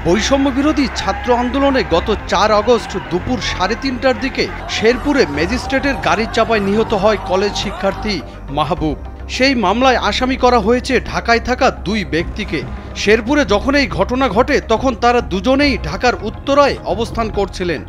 বৈষম্য বিরোধী ছাত্র আন্দোলনে গত ৪ আগস্ট দুপুর ৩:৩০টার দিকে শেরপুরে ম্যাজিস্ট্রেটের গাড়ির চাপায় নিহত হয় কলেজ শিক্ষার্থী মাহবুব। সেই মামলায় আসামি করা হয়েছে ঢাকায় থাকা ২ ব্যক্তিকে। শেরপুরে যখন এই ঘটনা ঘটে তখন তারা দুজনেই ঢাকার উত্তরায় অবস্থান করছিলেন।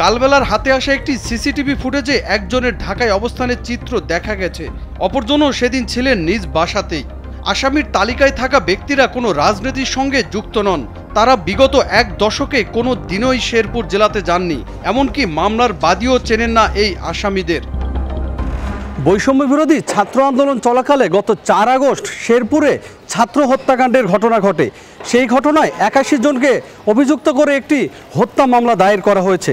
কালবেলার হাতে আসা একটি সিসিটিভি ফুটেজে একজনের ঢাকায় অবস্থানের চিত্র দেখা গেছে, অপরজনও সেদিন ছিলেন নিজ বাসাতেই। আসামির তালিকায় থাকা ব্যক্তিরা কোনো রাজনীতির সঙ্গে যুক্ত নন। তারা বিগত ১ দশকে কোনো দিনই শেরপুর জেলাতে যাননি, এমনকি মামলার বাদীও চেনেন না এই আসামিদের। বৈষম্য বিরোধী ছাত্র আন্দোলন চলাকালে গত ৪ আগস্ট শেরপুরে ছাত্র হত্যাকাণ্ডের ঘটনা ঘটে। সেই ঘটনায় ৮১ জনকে অভিযুক্ত করে একটি হত্যা মামলা দায়ের করা হয়েছে।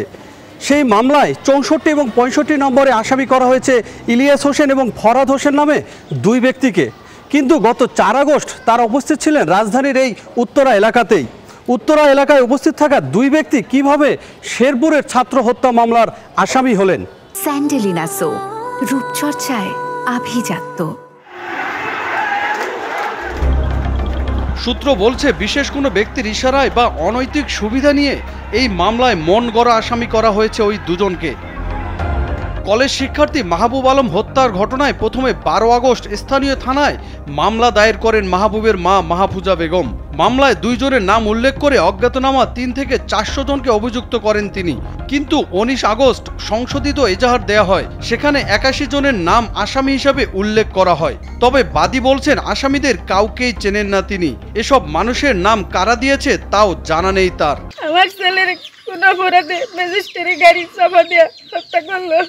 সেই মামলায় ৬৪ এবং ৬৫ নম্বরে আসামি করা হয়েছে ইলিয়াস হোসেন এবং ফরহাদ হোসেন নামে ২ ব্যক্তিকে। কিন্তু গত ৪ আগস্ট তারা উপস্থিত ছিলেন রাজধানীর এই উত্তরা এলাকাতেই। উত্তরা এলাকায় উপস্থিত থাকা ২ ব্যক্তি কিভাবে শেরপুরের ছাত্র হত্যা মামলার আসামি হলেন? স্যান্ডেলিনা সো, রূপচর্চায় আভিজাত্য। সূত্র বলছে বিশেষ কোনো ব্যক্তির ইশারায় বা অনৈতিক সুবিধা নিয়ে এই মামলায় মন গড়া আসামি করা হয়েছে ওই দুজনকে। কলেজ শিক্ষার্থী মাহবুব আলম হত্যার ঘটনায় প্রথমে ১২ আগস্ট স্থানীয় থানায় মামলা দায়ের করেন মাহবুবের মা মাহফুজা বেগম। মামলায় ২ জনের নাম উল্লেখ করে অজ্ঞাতনামা ৩ থেকে ৪০০ জনকে অভিযুক্ত করেন তিনি। কিন্তু ১৯ আগস্ট সংশোধিত এজাহার দেয়া হয়, সেখানে ৮১ জনের নাম আসামি হিসাবে উল্লেখ করা হয়। তবে বাদী বলছেন আসামিদের কাউকেই চেনেন না তিনি। এসব মানুষের নাম কারা দিয়েছে তাও জানা নেই তার। আমার ছেলের কোন অপরাধে ম্যাজিস্ট্রেটের গাড়ি চাপা দিয়ে হত্যা করলো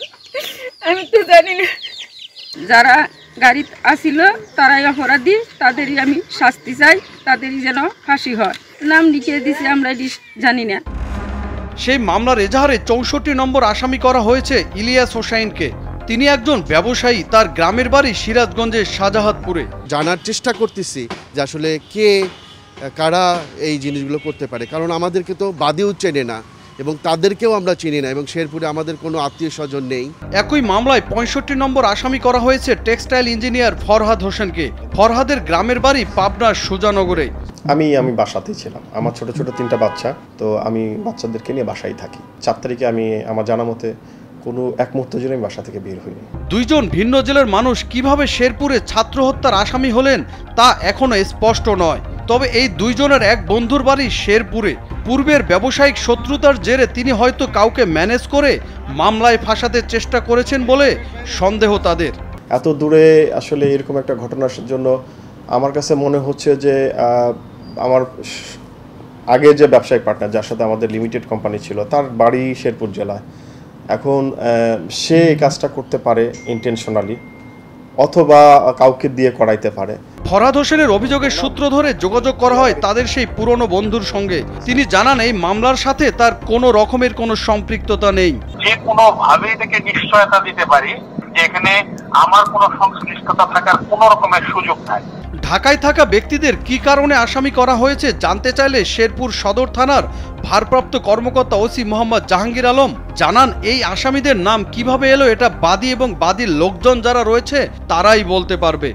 আমি তো জানি না। যারা গাড়ি আসিল তারাই অপরাধী, তাদেরই আমি শাস্তি চাই, তাদেরই যেন ফাঁসি হয়। নাম লিখিয়ে দিছে আমরা জানি না। সেই মামলার এজাহারে ৬৪ নম্বর আসামি করা হয়েছে ইলিয়াস হোসেনকে। তিনি একজন ব্যবসায়ী, তার গ্রামের বাড়ি সিরাজগঞ্জের শাহজাহাদপুরে। জানার চেষ্টা করতেছি যে আসলে কারা এই জিনিসগুলো করতে পারে, কারণ আমাদেরকে তো বাদীও চেনে না এবং তাদেরকেও আমরা চিনি না এবং শেরপুরে আমাদের কোনো আত্মীয় স্বজন নেই। একই মামলায় ৬৫ নম্বর আসামি করা হয়েছে টেক্সটাইল ইঞ্জিনিয়ার ফরহাদ হোসেনকে। ফরহাদের গ্রামের বাড়ি পাবনার সুজানগরে। আমি বাসাতেই ছিলাম, আমার ছোট ছোট 3টা বাচ্চা, তো আমি বাচ্চাদেরকে নিয়ে বাসায় থাকি। ৪ তারিখে আমি আমার জানা মতে কোনো এক মুহূর্তের জন্য বাসা থেকে বের হইনি। ২ জন ভিন্ন জেলার মানুষ কিভাবে শেরপুরে ছাত্র হত্যার আসামি হলেন তা এখনো স্পষ্ট নয়। তবে এই ২ জনের এক বন্ধুর বাড়ি শেরপুরে। পূর্বের ব্যবসায়িক শত্রুতার জেরে তিনি হয়তো কাউকে ম্যানেজ করে মামলায় ফাঁসাতে চেষ্টা করেছেন বলে সন্দেহ তাদের। এত দূরে আসলে এরকম একটা ঘটনার জন্য আমার কাছে মনে হচ্ছে যে আমার আগে যে ব্যবসায়িক পার্টনার যার সাথে আমাদের লিমিটেড কোম্পানি ছিল তার বাড়ি শেরপুর জেলায়। এখন সে এই কাজটা করতে পারে ইন্টেনশনালি, অথবা কাউকে দিয়ে করাইতে পারে। ফরহাদ হোসেনের অভিযোগের সূত্র ধরে যোগাযোগ করা হয় তাদের সেই পুরনো বন্ধুর সঙ্গে। তিনি জানান এই মামলার সাথে তার কোনো রকমের কোনো সম্পৃক্ততা নেই। যে কোনো ভাবে থেকে নিশ্চয়তা দিতে পারি যে এখানে আমার কোনো সংশ্লিষ্টতা থাকার কোনো রকমের সুযোগ নাই। ঢাকায় থাকা ব্যক্তিদের কি কারণে আসামি করা হয়েছে জানতে চাইলে শেরপুর সদর থানার ভারপ্রাপ্ত কর্মকর্তা ওসি মোহাম্মদ জাহাঙ্গীর আলম জানান এই আসামিদের নাম কিভাবে এলো এটা বাদী এবং বাদীর লোকজন যারা রয়েছে তারাই বলতে পারবে।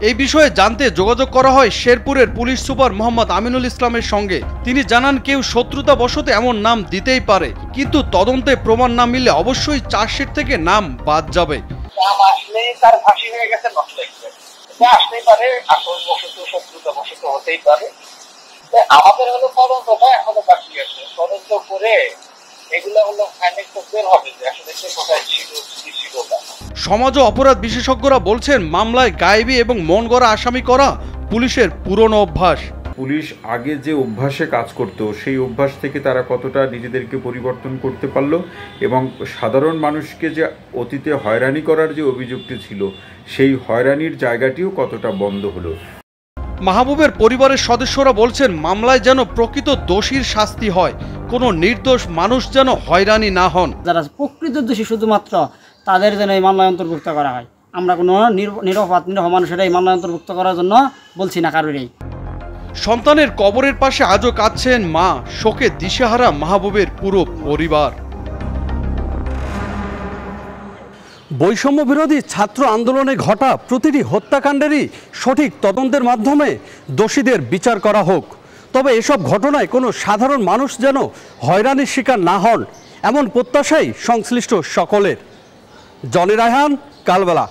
এই বিষয়ে জানতে যোগাযোগ করা হয় শেরপুরের পুলিশ সুপার মোহাম্মদ আমিনুল ইসলামের সঙ্গে। তিনি জানান কেউ শত্রুতা বশত এমন নাম দিতেই পারে, কিন্তু তদন্তে প্রমাণ না মিললে অবশ্যই চার্জশিট থেকে নাম বাদ যাবে। নাম আসলেই তার ফাঁসি হয়ে গেছে, নষ্ট আসতেই পারে, আসল বশত শত্রুতা বশত হতেই পারে। আমাদের হলো তদন্তটা এখনো বাকি আছে, তদন্ত করে এগুলো হলো ফাইনাল করতে হবে যে আসলে সে কোথায় ছিল কি ছিল না। সমাজ ও অপরাধ বিশেষজ্ঞরা বলছেন মামলায় গায়েবী এবং মন গড়া আসামি করা পুলিশের পুরনো অভ্যাস। পুলিশ আগে যে অভ্যাসে কাজ করত সেই অভ্যাস থেকে তারা কতটা নিজেদেরকে পরিবর্তন করতে পারলো এবং সাধারণ মানুষকে যে অতীতে হয়রানি করার যে অভিযোগটি ছিল সেই হয়রানির জায়গাটিও কতটা বন্ধ হলো। মাহবুবের পরিবারের সদস্যরা বলছেন মামলায় যেন প্রকৃত দোষীর শাস্তি হয়, কোনো নির্দোষ মানুষ যেন হয়রানি না হন। যারা প্রকৃত দোষী শুধুমাত্র তাদের যেন এই মামলায় অন্তর্ভুক্ত করা হয়। আমরা কোনো নিরপরাধ মানুষেরা এই মামলায় অন্তর্ভুক্ত করার জন্য বলছি না কারোরই। সন্তানের কবরের পাশে আজও কাঁদছেন মা, শোকে দিশেহারা মাহবুবের পুরো পরিবার। বৈষম্য বিরোধী ছাত্র আন্দোলনে ঘটা প্রতিটি হত্যাকাণ্ডেরই সঠিক তদন্তের মাধ্যমে দোষীদের বিচার করা হোক। তবে এসব ঘটনায় কোনো সাধারণ মানুষ যেন হয়রানির শিকার না হন, এমন প্রত্যাশাই সংশ্লিষ্ট সকলের। জনি রায়হান, কালবেলা।